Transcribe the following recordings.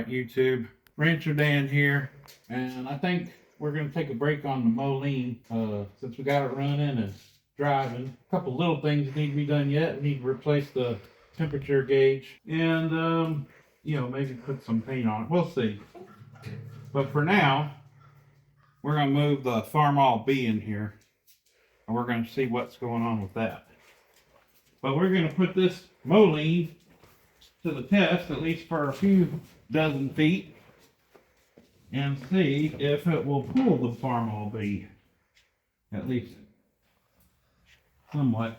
Alright YouTube, Rancher Dan here, and I think we're going to take a break on the Moline since we got it running and driving. A couple little things need to be done yet. We need to replace the temperature gauge and you know, maybe put some paint on it. We'll see. But for now, we're going to move the Farmall B in here and we're going to see what's going on with that. But we're going to put this Moline to the test, at least for a few dozen feet, and see if it will pull the Farmall B, at least somewhat.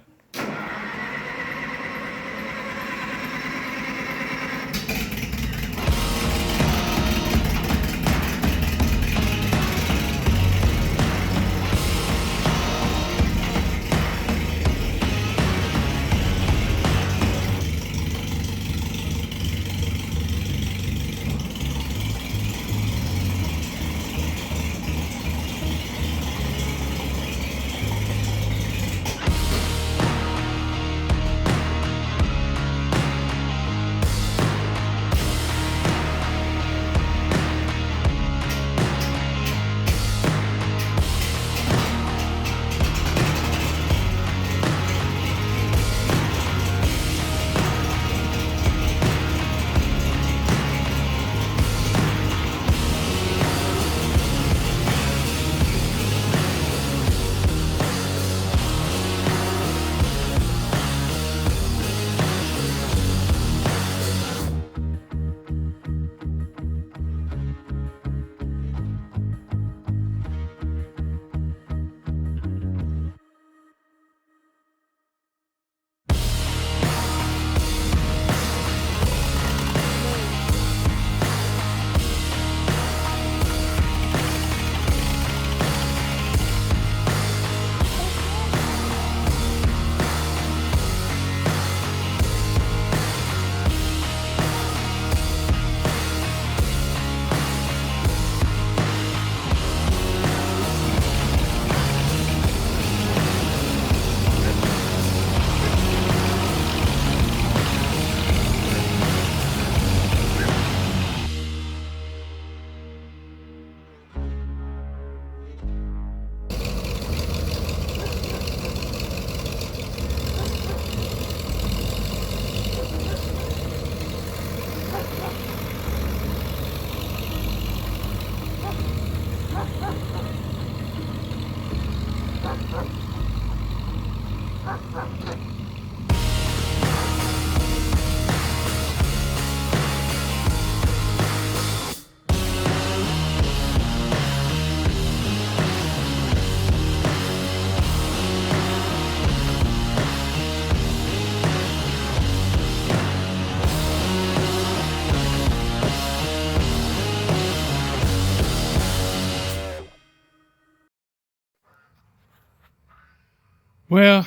Well,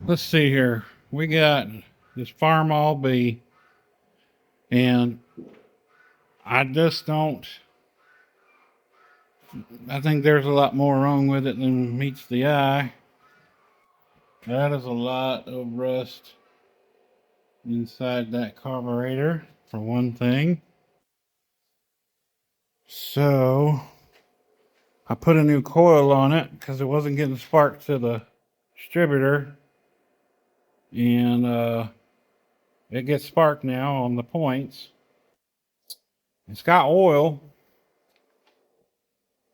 let's see here. We got this Farmall B, and I just don't. I think there's a lot more wrong with it than meets the eye. That is a lot of rust inside that carburetor, for one thing. So I put a new coil on it because it wasn't getting sparked to the distributor, and it gets sparked now on the points. It's got oil,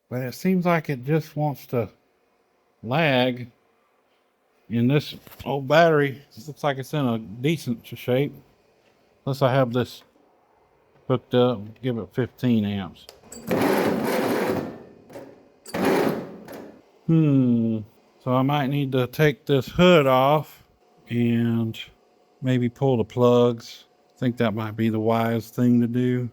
but it seems like it just wants to lag. And this old battery looks like it's in a decent shape, unless I have this hooked up. Give it 15 amps. So I might need to take this hood off and maybe pull the plugs. I think that might be the wise thing to do.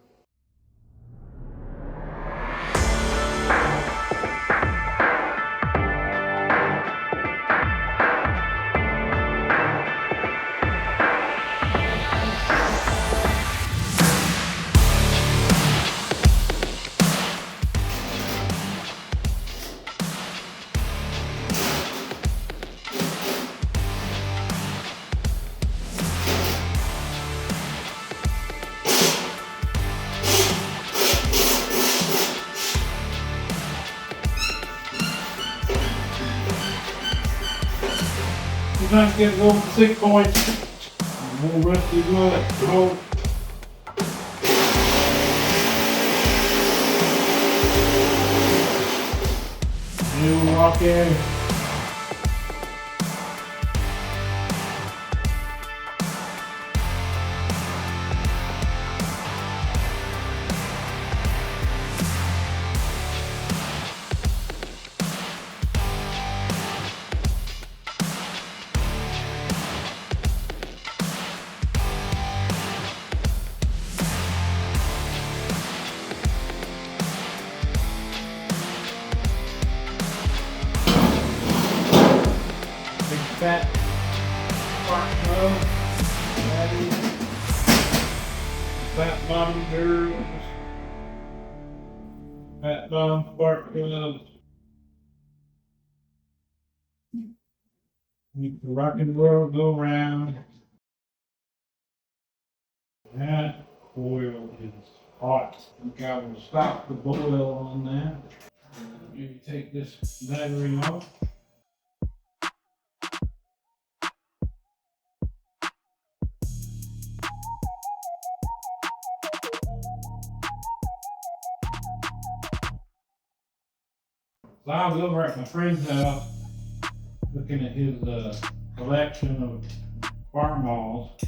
Sometimes get to go with the 6 points. More rusty wood. Roll. New walk in. Fat spark plug, battery, fat bottom girls, fat bottom spark plugs. Make the rock and roll go round. That coil is hot. I think I will stop the boil on that. Maybe take this battery off. So I was over at my friend's house looking at his collection of Farmalls.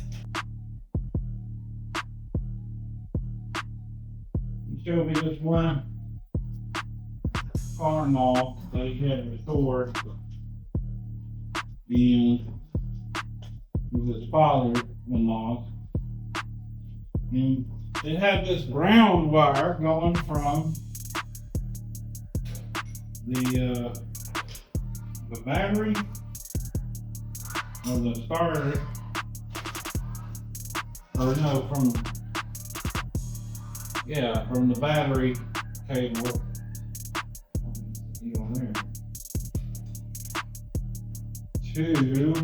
He showed me this one Farmall that he had restored, and with his father-in-law. And it had this ground wire going from the battery or the starter, or no, from the battery cable. On there. To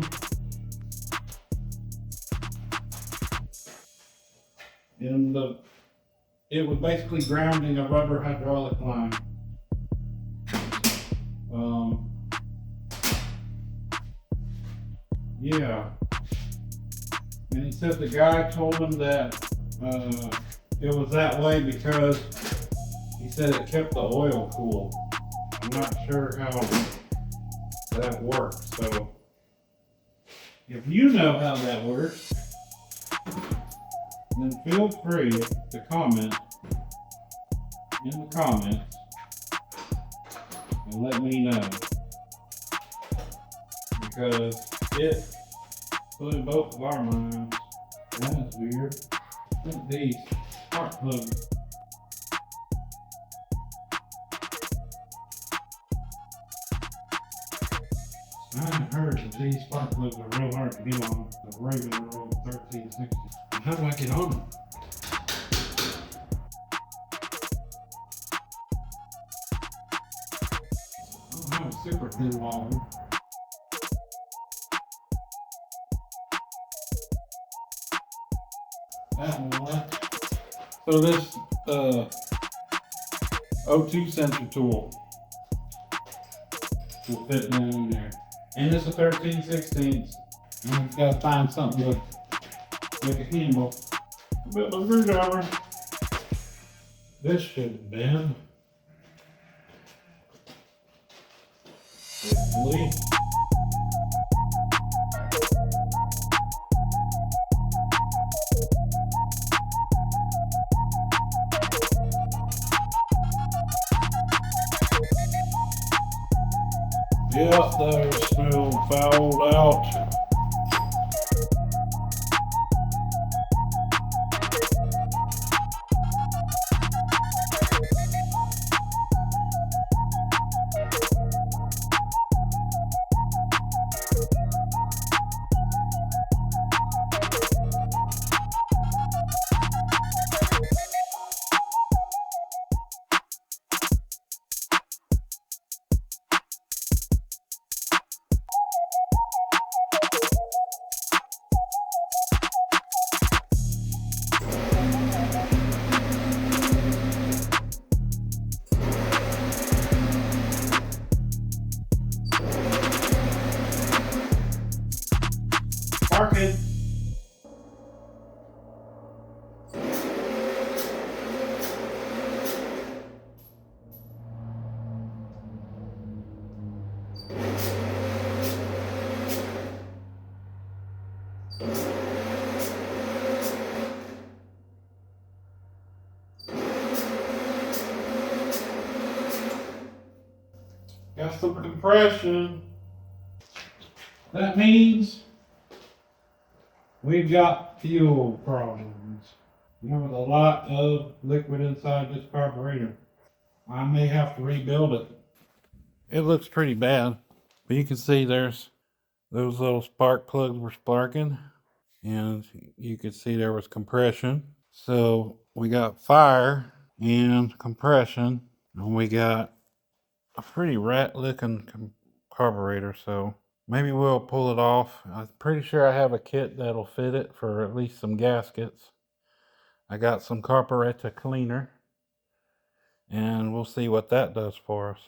it was basically grounding a rubber hydraulic line. Yeah. And he said the guy told him that it was that way because he said it kept the oil cool. I'm not sure how that works. So if you know how that works, then feel free to comment in the comments and let me know. Because it blew both of our minds. That's weird. Look at these spark plugs. I heard that these spark plugs are real hard to get on the regular old 1360. How do I get on them? I don't have a super glue on. That one left. So this O2 sensor tool will fit down in there. And it's a 13/16. And we've got to find something to make a handle. A bit of a screwdriver. This should have been. Hopefully. Yeah, they're still fouled out. sparking. Got some compression. That means we've got fuel problems. There was a lot of liquid inside this carburetor. I may have to rebuild it. It looks pretty bad, but you can see there's those little spark plugs were sparking, and you could see there was compression. So we got fire and compression, and we got a pretty rat looking carburetor. So maybe we'll pull it off. I'm pretty sure I have a kit that'll fit it for at least some gaskets. I got some carburetor cleaner, and we'll see what that does for us.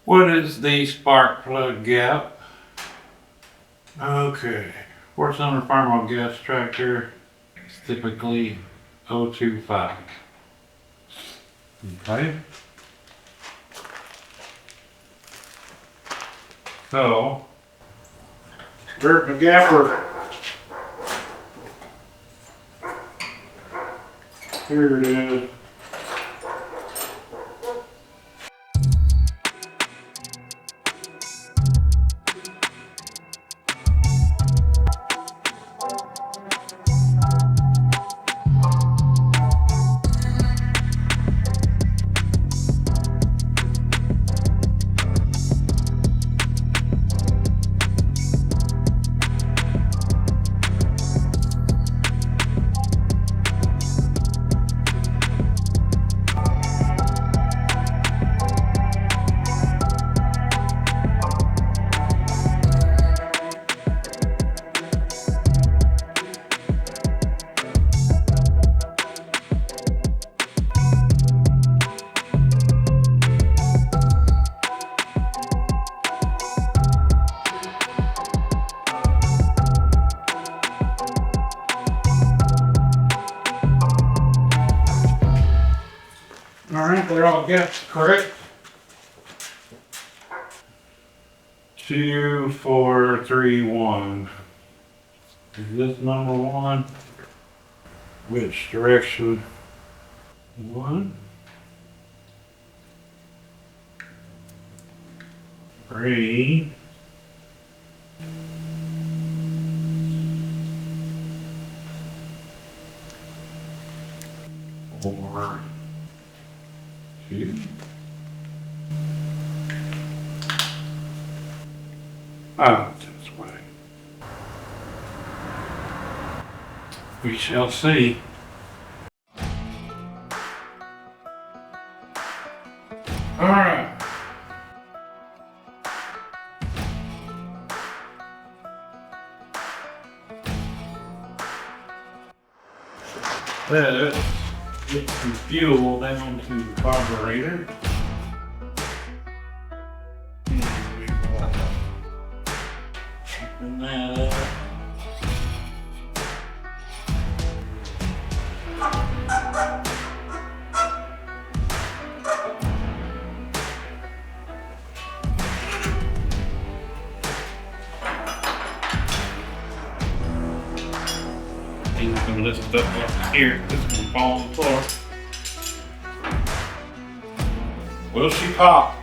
What is the spark plug gap? Okay. 4-cylinder Farmall gas tractor is typically 025. Okay. So, where's my gapper? Here it is. Alright, they're all gaps correct. 2, 4, 3, 1. Is this number 1? Which direction? 1, 3, 4, 2. This way. We shall see. Alright. Let's get some fuel down to the carburetor. Open that up. Things gonna lift up here. This is gonna fall on the floor. Will she pop?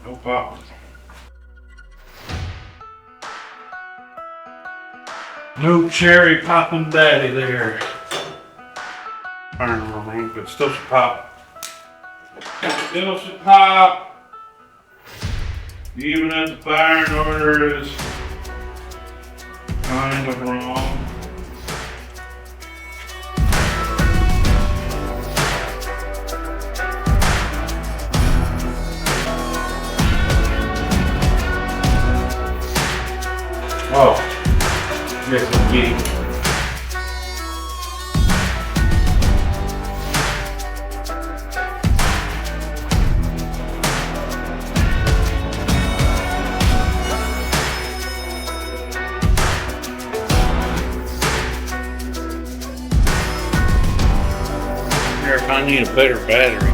No pop. No cherry popping daddy there. But still should pop. Still should pop. Even if the firing order is kind of wrong. Oh, yes indeed. If I need a better battery.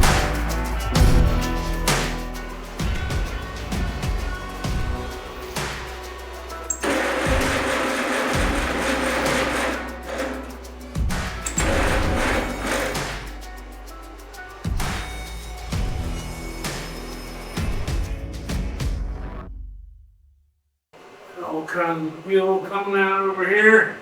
All kinds of fuel coming out over here.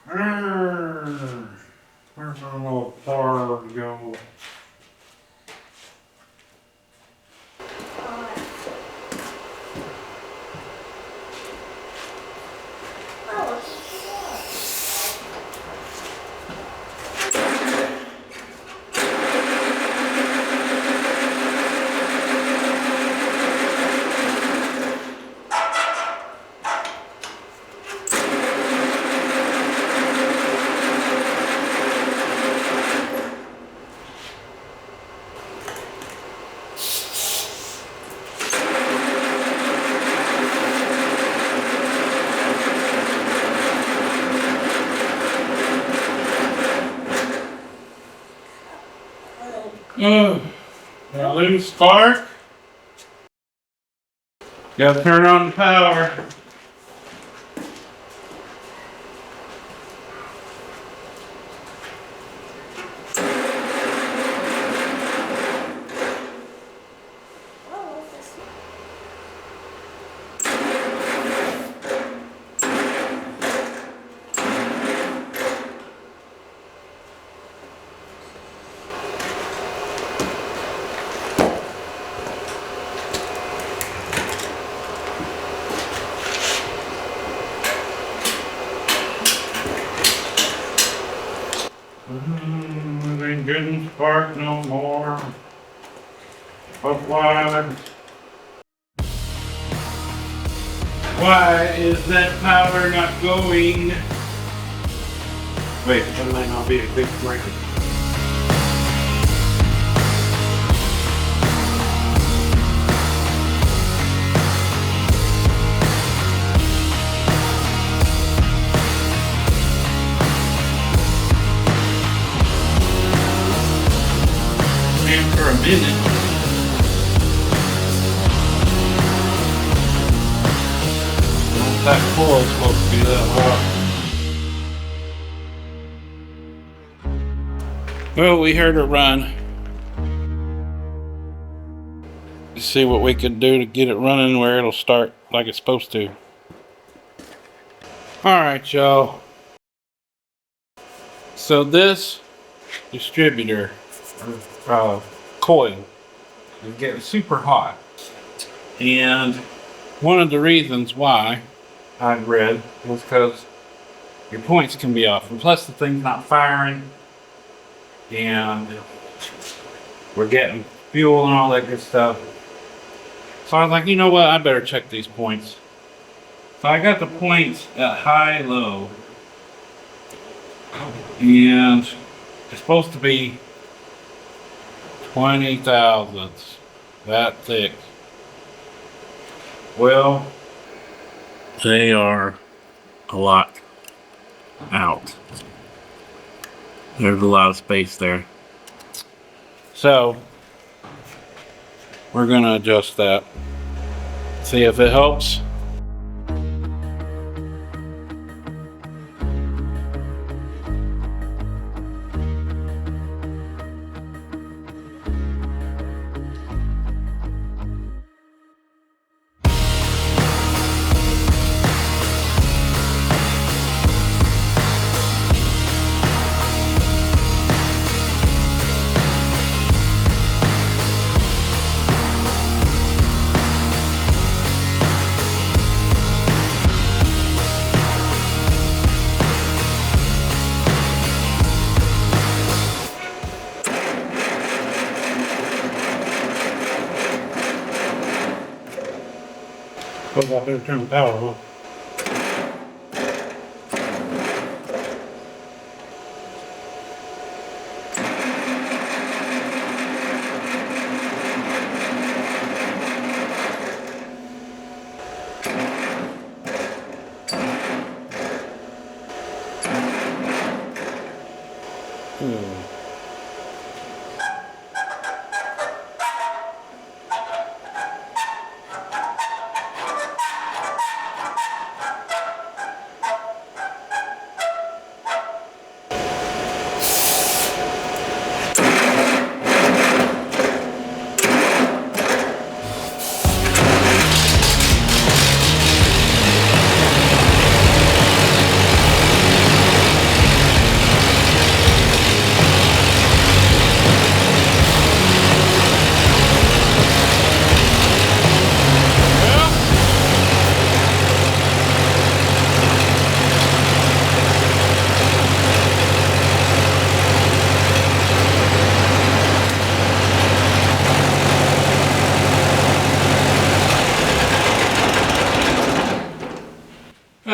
Where's our little car go? Oh, got a loose spark. Gotta turn on the power. It ain't getting spark no more. But why is that power not going? Wait, that might not be a big break. For a minute. That coil is supposed to be that hot. Well, we heard it run. Let's see what we can do to get it running where it'll start like it's supposed to. Alright, y'all. So this distributor coil is getting super hot, and one of the reasons why I'd read was because your points can be off, and plus the thing's not firing, and we're getting fuel and all that good stuff. So I was like, you know what, I better check these points. So I got the points at high, low, and it's supposed to be 20 thousandths, that thick. Well, they are a lot out. There's a lot of space there. So, we're gonna adjust that. See if it helps. Suppose I better turn the power on.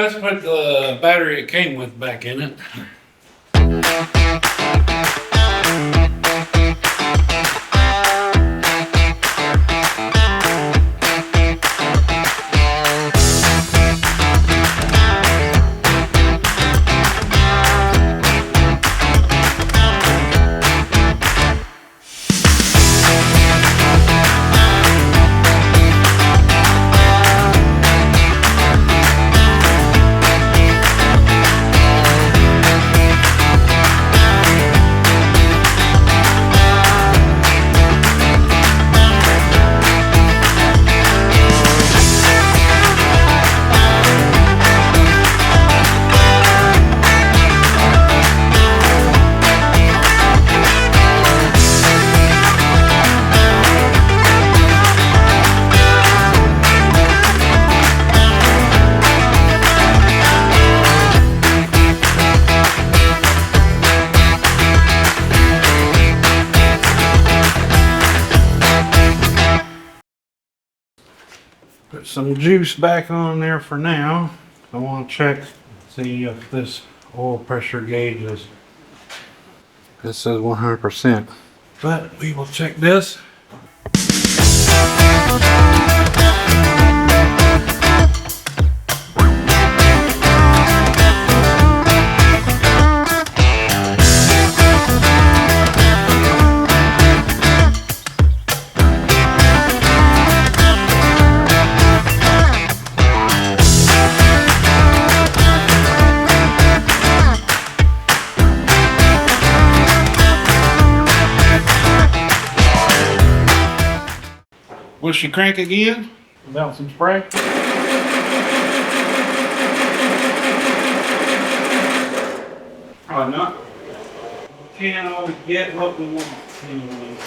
let's put the battery it came with back in it. Put some juice back on there for now. I want to check, see if this oil pressure gauge is, this says 100%, but we will check this. Will she crank again? Without some spray? Probably not. We can't always get what we want anyway.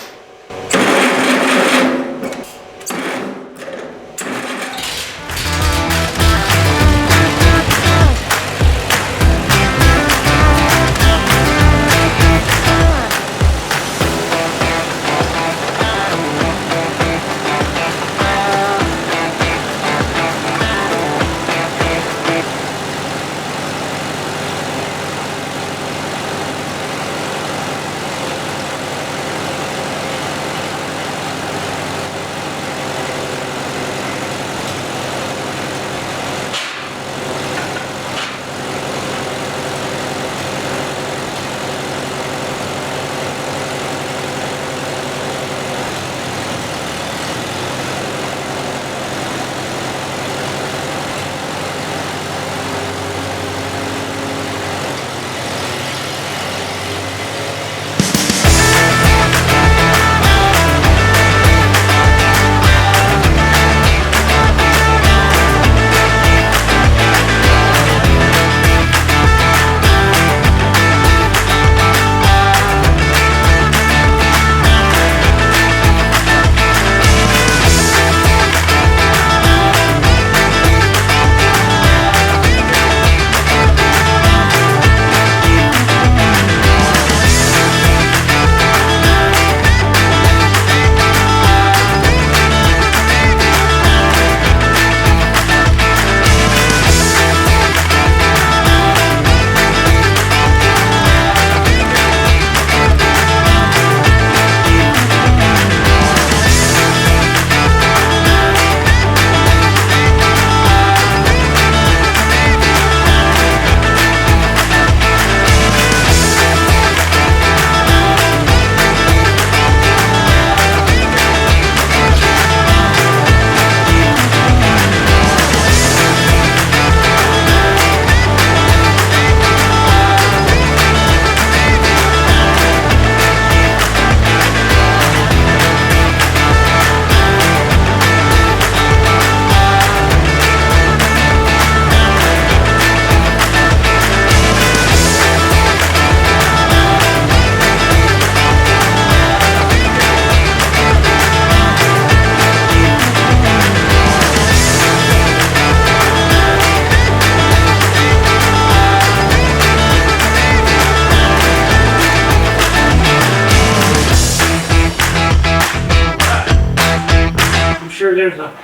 there's a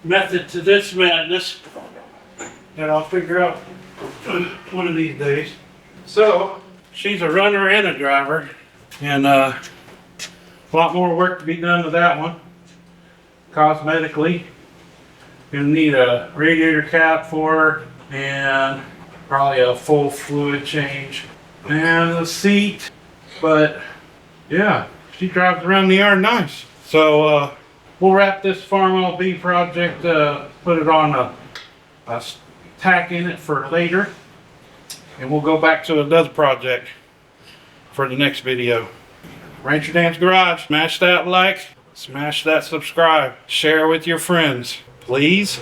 method to this madness. that I'll figure out one of these days. So she's a runner and a driver, and a lot more work to be done with that one. Cosmetically, gonna need a radiator cap for her and probably a full fluid change and the seat. But yeah, she drives around the yard nice. So we'll wrap this Farmall B project, put it on a tack in it for later, and we'll go back to another project for the next video. Rancher Dan's Garage. Smash that like, smash that subscribe, share with your friends, please.